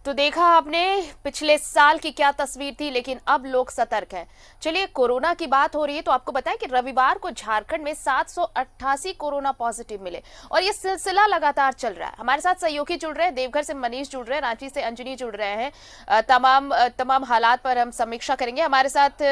तो देखा आपने पिछले साल की क्या तस्वीर थी, लेकिन अब लोग सतर्क हैं। चलिए, कोरोना की बात हो रही है तो आपको बताएं कि रविवार को झारखंड में 788 कोरोना पॉजिटिव मिले और ये सिलसिला लगातार चल रहा है। हमारे साथ सहयोगी जुड़ रहे हैं, देवघर से मनीष जुड़ रहे हैं, रांची से अंजनी जुड़ रहे हैं। तमाम हालात पर हम समीक्षा करेंगे। हमारे साथ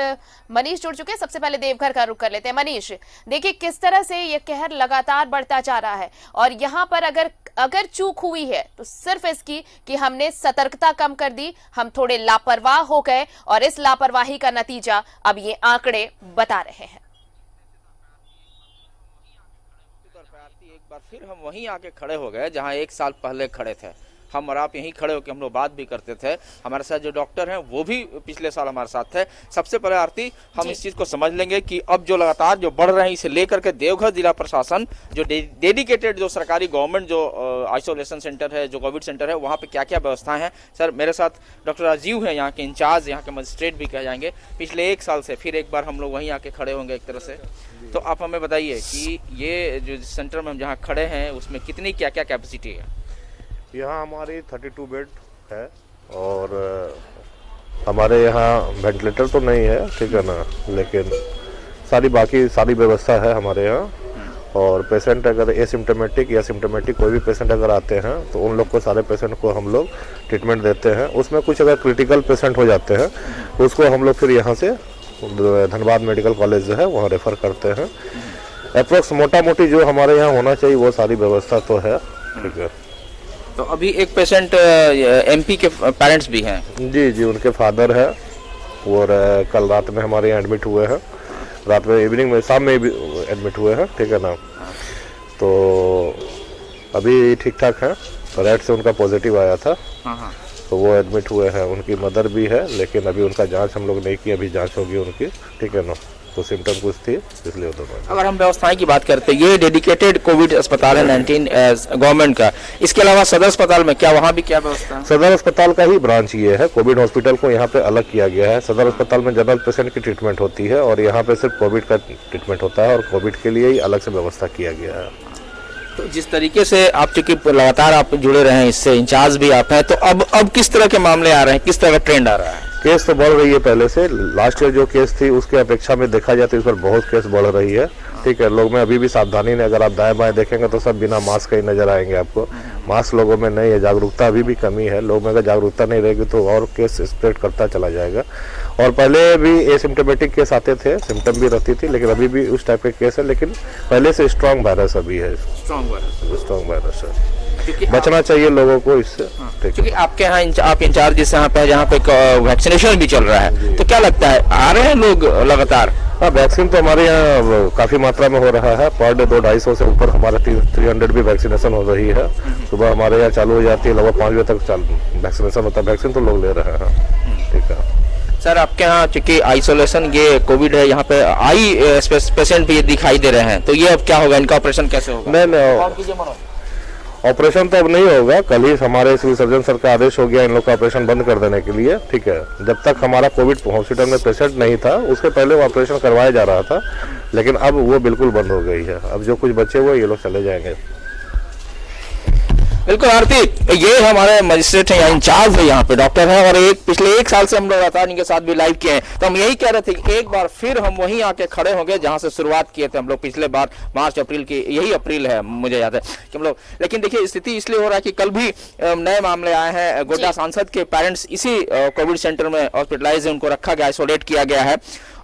मनीष जुड़ चुके हैं। सबसे पहले देवघर का रुख कर लेते हैं। मनीष, देखिए किस तरह से ये कहर लगातार बढ़ता जा रहा है और यहाँ पर अगर चूक हुई है तो सिर्फ इसकी कि हमने सतर्कता कम कर दी, हम थोड़े लापरवाह हो गए और इस लापरवाही का नतीजा अब ये आंकड़े बता रहे हैं। एक बार फिर हम वहीं आके खड़े हो गए जहां एक साल पहले खड़े थे। हम और आप यहीं खड़े होकर हम लोग बात भी करते थे। हमारे साथ जो डॉक्टर हैं वो भी पिछले साल हमारे साथ थे। सबसे पहले आरती, हम इस चीज़ को समझ लेंगे कि अब जो लगातार जो बढ़ रहे हैं इसे लेकर के देवघर जिला प्रशासन जो डेडिकेटेड जो सरकारी गवर्नमेंट जो आइसोलेशन सेंटर है, जो कोविड सेंटर है, वहाँ पे क्या क्या व्यवस्थाएं हैं। सर, मेरे साथ डॉक्टर राजीव हैं, यहाँ के इंचार्ज, यहाँ के मजिस्ट्रेट भी कह जाएंगे। पिछले एक साल से फिर एक बार हम लोग वहीं आके खड़े होंगे एक तरह से। तो आप हमें बताइए कि ये जो सेंटर में हम जहाँ खड़े हैं उसमें कितनी क्या क्या कैपेसिटी है। यहाँ हमारी 32 बेड है और हमारे यहाँ वेंटिलेटर तो नहीं है, ठीक है ना, लेकिन बाकी सारी व्यवस्था है हमारे यहाँ। और पेशेंट अगर एसिम्टोमेटिक या सिम्टोमेटिक कोई भी पेशेंट अगर आते हैं तो उन लोग को, सारे पेशेंट को हम लोग ट्रीटमेंट देते हैं। उसमें कुछ अगर क्रिटिकल पेशेंट हो जाते हैं उसको हम लोग फिर यहाँ से धनबाद मेडिकल कॉलेज जो है वहाँ रेफ़र करते हैं। अप्रोक्स मोटा मोटी जो हमारे यहाँ होना चाहिए वो सारी व्यवस्था तो है, ठीक है। तो अभी एक पेशेंट एमपी के पेरेंट्स भी हैं। जी, उनके फादर है और कल रात में हमारे यहाँ एडमिट हुए हैं। रात में, इवनिंग में, शाम में भी एडमिट हुए हैं, ठीक है ना। तो अभी ठीक ठाक है। रैट से उनका पॉजिटिव आया था, तो वो एडमिट हुए हैं। उनकी मदर भी है, लेकिन अभी उनका जांच हम लोग नहीं की, अभी जांच होगी उनकी, ठीक है ना। तो सिम्टम कुछ थी, इसलिए अगर हम व्यवस्थाएं की बात करते हैं, ये डेडिकेटेड कोविड अस्पताल है 19 गवर्नमेंट का। इसके अलावा सदर अस्पताल में क्या, वहाँ भी क्या व्यवस्था है? सदर अस्पताल का ही ब्रांच ये है। कोविड हॉस्पिटल को यहाँ पे अलग किया गया है। सदर अस्पताल में जनरल पेशेंट की ट्रीटमेंट होती है और यहाँ पे सिर्फ कोविड का ट्रीटमेंट होता है और कोविड के लिए ही अलग से व्यवस्था किया गया है। तो जिस तरीके से आप, चूंकि लगातार आप जुड़े रहे हैं इससे, इंचार्ज भी आप हैं, तो अब किस तरह के मामले आ रहे हैं, किस तरह का ट्रेंड आ रहा है? केस तो बढ़ रही है पहले से। लास्ट ईयर जो केस थी उसके अपेक्षा में देखा जाए तो इस पर बहुत केस बढ़ रही है, ठीक है। लोग में अभी भी सावधानी नहीं, अगर आप दाएं बाएं देखेंगे तो सब बिना मास्क के ही नजर आएंगे आपको। मास्क लोगों में नहीं है, जागरूकता अभी भी कमी है। लोगों में अगर जागरूकता नहीं रहेगी तो और केस स्प्रेड करता चला जाएगा। और पहले भी एसिम्टोमेटिक केस आते थे, सिम्टम भी रहती थी, लेकिन अभी भी उस टाइप के केस है, लेकिन पहले से स्ट्रॉन्ग वायरस अभी है। स्ट्रॉन्ग वायरस है, बचना चाहिए लोगों को इससे। क्योंकि आपके यहाँ आप इंचार्ज जिस यहाँ पे, जहाँ पे वैक्सीनेशन भी चल रहा है, तो क्या लगता है आ रहे हैं लोग लगातार? हाँ, वैक्सीन तो हमारे यहाँ काफी मात्रा में हो रहा है। पर डे 200-250 से ऊपर हमारे 300 भी वैक्सीनेशन हो रही है। सुबह हमारे यहाँ चालू हो जाती है, लगभग 5 बजे तक वैक्सीनेशन होता है। वैक्सीन तो लोग ले रहे हैं, ठीक है। सर, आपके यहाँ चूंकि आइसोलेशन ये कोविड है, यहाँ पे आई पेशेंट भी दिखाई दे रहे हैं, तो ये अब क्या होगा, इनका ऑपरेशन कैसे होगा? नहीं, ऑपरेशन तो अब नहीं होगा। कल ही हमारे सिविल सर्जन सर का आदेश हो गया इन लोग का ऑपरेशन बंद कर देने के लिए, ठीक है। जब तक हमारा कोविड हॉस्पिटल में पेशेंट नहीं था उसके पहले वो ऑपरेशन करवाया जा रहा था, लेकिन अब वो बिल्कुल बंद हो गई है। अब जो कुछ बचे हुए ये लोग चले जाएंगे। बिल्कुल आरती, ये हमारे मजिस्ट्रेट हैं, इंचार्ज है, यहाँ पे डॉक्टर हैं और पिछले एक साल से हम लोग लगातार इनके साथ भी लाइव किए हैं। तो हम यही कह रहे थे कि एक बार फिर हम वहीं आके खड़े होंगे जहां से शुरुआत किए थे हम लोग पिछले बार मार्च अप्रैल की, यही अप्रैल है मुझे याद है कि हम लोग। लेकिन देखिए, स्थिति इसलिए हो रहा है कि कल भी नए मामले आए हैं। गोड्डा सांसद के पेरेंट्स इसी कोविड सेंटर में हॉस्पिटलाइज है, उनको रखा गया, आइसोलेट किया गया है।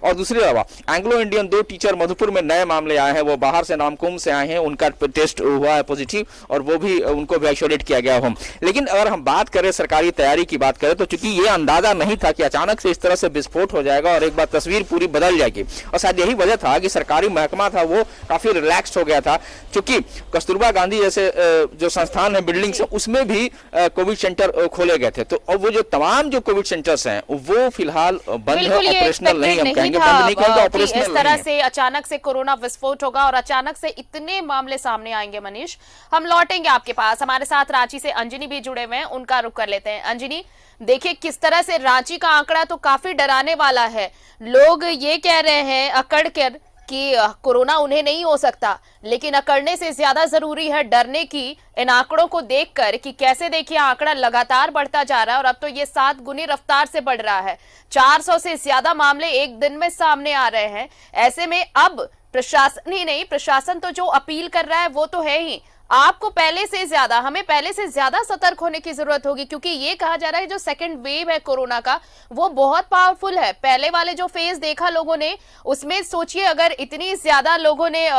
और दूसरी अलावा एंग्लो इंडियन 2 टीचर मधुपुर में नए मामले आए हैं, वो बाहर से नामकुम से आए हैं, उनका टेस्ट हुआ है पॉजिटिव और वो भी, उनको भी आइसोलेट किया गया होम। लेकिन अगर हम बात करें सरकारी तैयारी की बात करें तो चूंकि ये अंदाजा नहीं था कि अचानक से इस तरह से विस्फोट हो जाएगा और एक बार तस्वीर पूरी बदल जाएगी, और शायद यही वजह था कि सरकारी महकमा था वो काफी रिलैक्स हो गया था। चूंकि कस्तूरबा गांधी जैसे जो संस्थान है, बिल्डिंग से, उसमें भी कोविड सेंटर खोले गए थे। तो अब वो जो तमाम जो कोविड सेंटर्स हैं वो फिलहाल बंद है, ऑपरेशनल नहीं। हम कहेंगे बंद नहीं कहेंगे, ऑपरेशनल। इस तरह से अचानक से कोरोना विस्फोट होगा और अचानक से इतने मामले सामने आएंगे। मनीष, हम लौटेंगे आपके पास। हमारे साथ रांची से अंजनी भी जुड़े हुए हैं, उनका रुख कर लेते हैं। अंजनी, देखिए किस तरह से रांची का आंकड़ा तो काफी डराने वाला है। लोग ये कह रहे हैं अकड़ कर कि कोरोना उन्हें नहीं हो सकता, लेकिन अकड़ने से ज्यादा जरूरी है डरने की इन आंकड़ों को देखकर कि कैसे देखिए आंकड़ा लगातार बढ़ता जा रहा है और अब तो ये 7 गुनी रफ्तार से बढ़ रहा है। 400 से ज्यादा मामले एक दिन में सामने आ रहे हैं। ऐसे में अब प्रशासन ही नहीं, प्रशासन तो जो अपील कर रहा है वो तो है ही, आपको हमें पहले से ज्यादा सतर्क होने की जरूरत होगी, क्योंकि ये कहा जा रहा है जो सेकंड वेव है कोरोना का वो बहुत पावरफुल है। पहले वाले जो फेज देखा लोगों ने, उसमें सोचिए अगर इतनी ज्यादा लोगों ने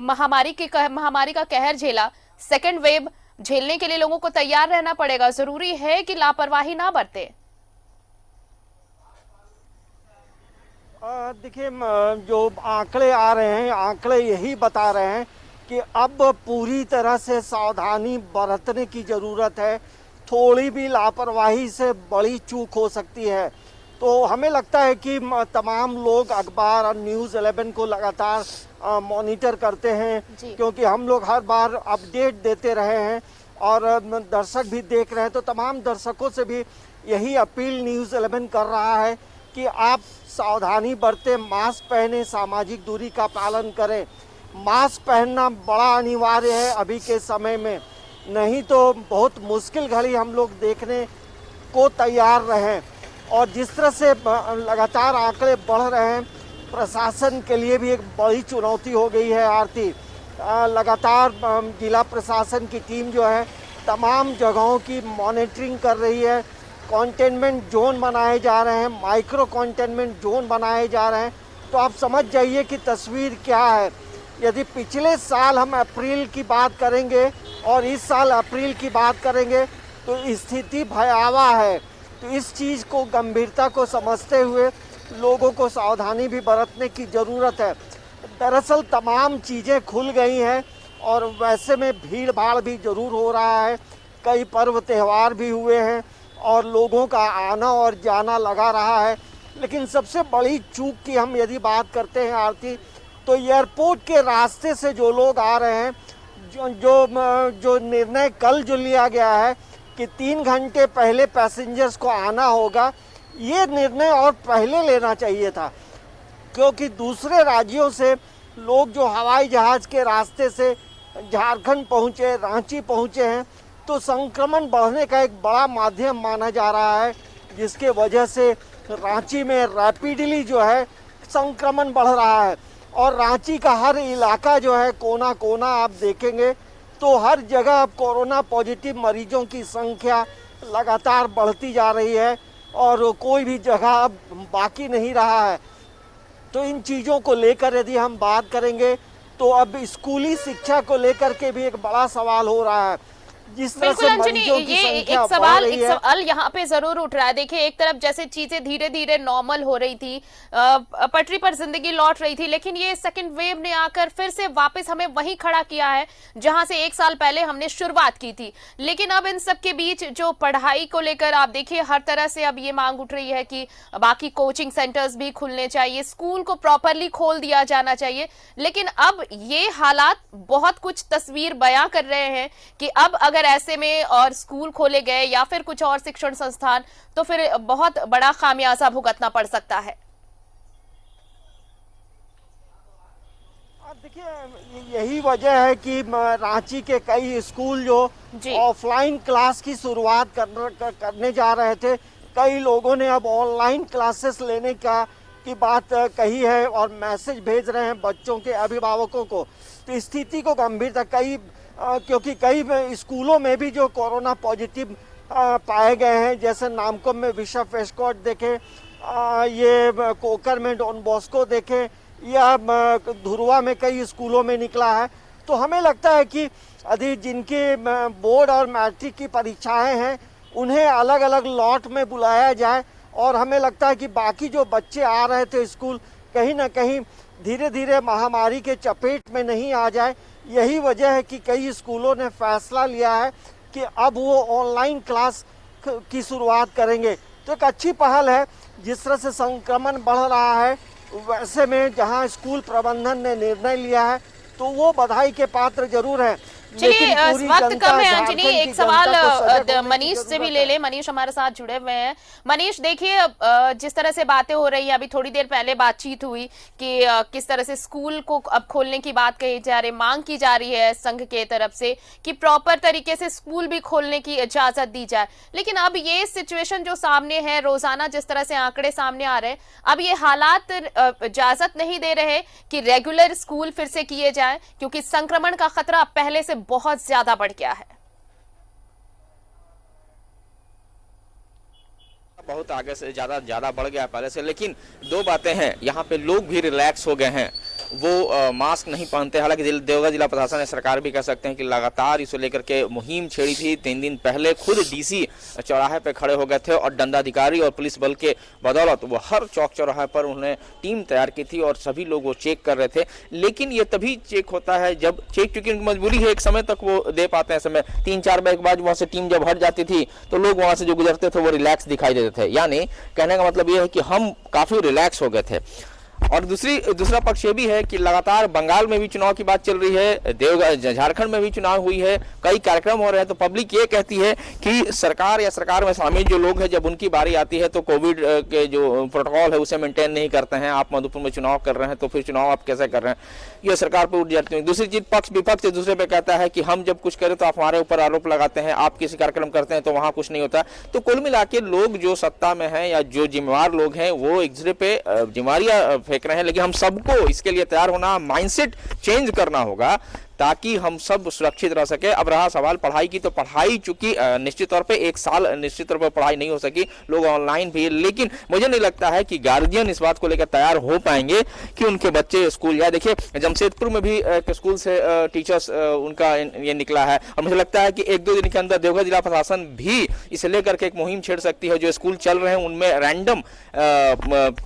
महामारी का कहर झेला, सेकंड वेव झेलने के लिए लोगों को तैयार रहना पड़ेगा। जरूरी है कि लापरवाही ना बरते। देखिए, जो आंकड़े आ रहे हैं, आंकड़े यही बता रहे हैं कि अब पूरी तरह से सावधानी बरतने की ज़रूरत है। थोड़ी भी लापरवाही से बड़ी चूक हो सकती है। तो हमें लगता है कि तमाम लोग अखबार और न्यूज़ 11 को लगातार मॉनिटर करते हैं, क्योंकि हम लोग हर बार अपडेट देते रहे हैं और दर्शक भी देख रहे हैं। तो तमाम दर्शकों से भी यही अपील न्यूज़ 11 कर रहा है कि आप सावधानी बरतें, मास्क पहने, सामाजिक दूरी का पालन करें। मास्क पहनना बड़ा अनिवार्य है अभी के समय में, नहीं तो बहुत मुश्किल घड़ी हम लोग देखने को तैयार रहें। और जिस तरह से लगातार आंकड़े बढ़ रहे हैं, प्रशासन के लिए भी एक बड़ी चुनौती हो गई है आरती। लगातार जिला प्रशासन की टीम जो है तमाम जगहों की मॉनिटरिंग कर रही है। कंटेनमेंट जोन बनाए जा रहे हैं, माइक्रो कंटेनमेंट जोन बनाए जा रहे हैं। तो आप समझ जाइए कि तस्वीर क्या है। यदि पिछले साल हम अप्रैल की बात करेंगे और इस साल अप्रैल की बात करेंगे तो स्थिति भयावह है। तो इस चीज़ को, गंभीरता को समझते हुए लोगों को सावधानी भी बरतने की ज़रूरत है। दरअसल तमाम चीज़ें खुल गई हैं और वैसे में भीड़ भाड़ भी ज़रूर हो रहा है। कई पर्व त्यौहार भी हुए हैं और लोगों का आना और जाना लगा रहा है। लेकिन सबसे बड़ी चूक की हम यदि बात करते हैं आरती, तो एयरपोर्ट के रास्ते से जो लोग आ रहे हैं, जो निर्णय कल जो लिया गया है कि 3 घंटे पहले पैसेंजर्स को आना होगा, ये निर्णय और पहले लेना चाहिए था। क्योंकि दूसरे राज्यों से लोग जो हवाई जहाज़ के रास्ते से झारखंड पहुँचे, रांची पहुँचे हैं, तो संक्रमण बढ़ने का एक बड़ा माध्यम माना जा रहा है, जिसके वजह से रांची में रैपिडली जो है संक्रमण बढ़ रहा है। और रांची का हर इलाका जो है, कोना कोना आप देखेंगे तो हर जगह अब कोरोना पॉजिटिव मरीजों की संख्या लगातार बढ़ती जा रही है और कोई भी जगह अब बाकी नहीं रहा है। तो इन चीज़ों को लेकर यदि हम बात करेंगे तो अब स्कूली शिक्षा को लेकर के भी एक बड़ा सवाल हो रहा है। जिस तरह से मरीजों की संख्या बढ़ रही है, सवाल यहाँ पे जरूर उठ रहा है। देखिए, एक तरफ जैसे चीजें धीरे धीरे नॉर्मल हो रही थी, पटरी पर जिंदगी लौट रही थी, लेकिन ये सेकंड वेव ने आकर फिर से वापस हमें वहीं खड़ा किया है जहां से 1 साल पहले हमने शुरुआत की थी। लेकिन अब इन सब के बीच जो पढ़ाई को लेकर आप देखिए, हर तरह से अब ये मांग उठ रही है कि बाकी कोचिंग सेंटर्स भी खुलने चाहिए, स्कूल को प्रॉपरली खोल दिया जाना चाहिए। लेकिन अब ये हालात बहुत कुछ तस्वीर बयां कर रहे हैं कि अब अगर ऐसे में और स्कूल खोले गए या फिर कुछ और शिक्षण संस्थान, तो फिर बहुत बड़ा खामियाजा भुगतना पड़ सकता है। देखिए, यही वजह है कि रांची के कई स्कूल जो ऑफलाइन क्लास की शुरुआत करने जा रहे थे, कई लोगों ने अब ऑनलाइन क्लासेस लेने की बात कही है और मैसेज भेज रहे हैं बच्चों के अभिभावकों को। तो स्थिति को गंभीरता क्योंकि कई स्कूलों में भी जो कोरोना पॉजिटिव पाए गए हैं, जैसे नामकुम में बिशप वेस्टकॉट देखें, ये कोकर में डॉन बॉस्को देखें, या धुरवा में कई स्कूलों में निकला है। तो हमें लगता है कि यदि जिनके बोर्ड और मैट्रिक की परीक्षाएं हैं, उन्हें अलग अलग लॉट में बुलाया जाए और हमें लगता है कि बाकी जो बच्चे आ रहे थे स्कूल, कहीं ना कहीं धीरे धीरे महामारी के चपेट में नहीं आ जाए। यही वजह है कि कई स्कूलों ने फैसला लिया है कि अब वो ऑनलाइन क्लास की शुरुआत करेंगे। तो एक अच्छी पहल है। जिस तरह से संक्रमण बढ़ रहा है, वैसे में जहां स्कूल प्रबंधन ने निर्णय लिया है तो वो बधाई के पात्र जरूर है। चलिए लेकिन पूरी वक्त जनता, कम है झारखंड अंजनी, की एक सवाल जनता को सजग होने की मनीष से भी जरूरत ले है। ले। मनीष हमारे साथ जुड़े हुए हैं। मनीष देखिए, जिस तरह से बातें हो रही है, अभी थोड़ी देर पहले बातचीत हुई कि किस तरह से स्कूल को अब खोलने की बात कही जा रही, मांग की जा रही है संघ के तरफ से कि प्रॉपर तरीके से स्कूल भी खोलने की इजाजत दी जाए। लेकिन अब ये सिचुएशन जो सामने है, रोजाना जिस तरह से आंकड़े सामने आ रहे हैं, अब ये हालात इजाजत नहीं दे रहे कि रेगुलर स्कूल फिर से किए जाए, क्योंकि संक्रमण का खतरा अब पहले से बहुत ज्यादा बढ़ गया है। बहुत आगे से ज्यादा बढ़ गया पहले से। लेकिन दो बातें हैं, यहाँ पे लोग भी रिलैक्स हो गए हैं, वो मास्क नहीं पहनते। हालांकि देवघर जिला प्रशासन या सरकार भी कह सकते हैं कि लगातार इसे लेकर के मुहिम छेड़ी थी। 3 दिन पहले खुद डीसी चौराहे पे खड़े हो गए थे और दंडाधिकारी और पुलिस बल के बदौलत वो हर चौक चौराहे पर उन्होंने टीम तैयार की थी और सभी लोग वो चेक कर रहे थे। लेकिन ये तभी चेक होता है जब चेक, चूंकि उनकी मजबूरी है, एक समय तक वो दे पाते हैं समय। 3-4 बजे के बाद वहां से टीम जब हट जाती थी तो लोग वहां से जो गुजरते थे वो रिलैक्स दिखाई देते थे। यानी कहने का मतलब ये है कि हम काफी रिलैक्स हो गए थे। और दूसरा पक्ष ये भी है कि लगातार बंगाल में भी चुनाव की बात चल रही है, देवघर झारखंड में भी चुनाव हुई है, कई कार्यक्रम हो रहे हैं। तो पब्लिक ये कहती है कि सरकार या सरकार में शामिल जो लोग हैं, जब उनकी बारी आती है तो कोविड के जो प्रोटोकॉल है उसे मेंटेन नहीं करते हैं। आप मधुपुर में चुनाव कर रहे हैं तो फिर चुनाव आप कैसे कर रहे हैं, ये सरकार पर उठ जाती है। दूसरी चीज, पक्ष विपक्ष एक दूसरे पे कहता है कि हम जब कुछ करें तो आप हमारे ऊपर आरोप लगाते हैं, आप किसी कार्यक्रम करते हैं तो वहां कुछ नहीं होता। तो कुल मिला के लोग जो सत्ता में हैं या जो जिम्मेवार लोग हैं वो एक दूसरे पे जिम्मेवारियां फेंक रहे हैं। लेकिन हम सबको इसके लिए तैयार होना, माइंडसेट चेंज करना होगा ताकि हम सब सुरक्षित रह सके। अब रहा सवाल पढ़ाई की, तो पढ़ाई चूंकि निश्चित तौर पे 1 साल निश्चित तौर पे पढ़ाई नहीं हो सकी, लोग ऑनलाइन भी। लेकिन मुझे नहीं लगता है कि गार्जियन इस बात को लेकर तैयार हो पाएंगे कि उनके बच्चे स्कूल जाए। देखिए जमशेदपुर में भी एक स्कूल से टीचर्स उनका ये निकला है और मुझे लगता है कि 1-2 दिन के अंदर देवघर जिला प्रशासन भी इसे लेकर के एक मुहिम छेड़ सकती है। जो स्कूल चल रहे हैं उनमें रैंडम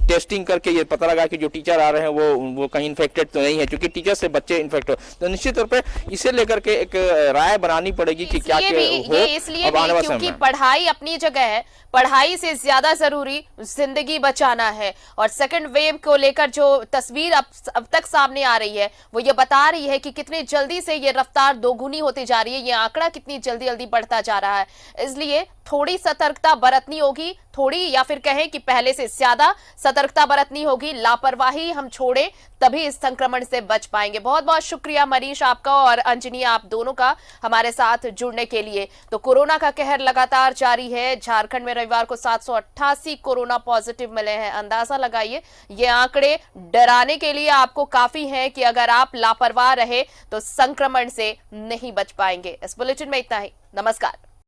टेस्टिंग करके ये पता लगा कि जो टीचर आ रहे हैं वो कहीं इन्फेक्टेड तो नहीं है, क्योंकि टीचर से बच्चे इन्फेक्ट हो। तो निश्चित पे इसे लेकर के एक राय बनानी पड़ेगी कि क्या हो। इसलिए भी क्योंकि पढ़ाई अपनी जगह है, पढ़ाई से ज्यादा जरूरी जिंदगी बचाना है। और सेकंड वेव को लेकर जो तस्वीर अब तक सामने आ रही है वो ये बता रही है कि कितनी जल्दी से ये रफ्तार दोगुनी होती जा रही है, ये आंकड़ा कितनी जल्दी जल्दी बढ़ता जा रहा है। इसलिए थोड़ी सतर्कता बरतनी होगी, थोड़ी या फिर कहें कि पहले से ज्यादा सतर्कता बरतनी होगी। लापरवाही हम छोड़े तभी इस संक्रमण से बच पाएंगे। बहुत बहुत शुक्रिया मनीष आपका और अंजनी आप दोनों का हमारे साथ जुड़ने के लिए। तो कोरोना का कहर लगातार जारी है। झारखंड में रविवार को 788 कोरोना पॉजिटिव मिले हैं। अंदाजा लगाइए, ये आंकड़े डराने के लिए आपको काफी हैं कि अगर आप लापरवाह रहे तो संक्रमण से नहीं बच पाएंगे। इस बुलेटिन में इतना ही। नमस्कार।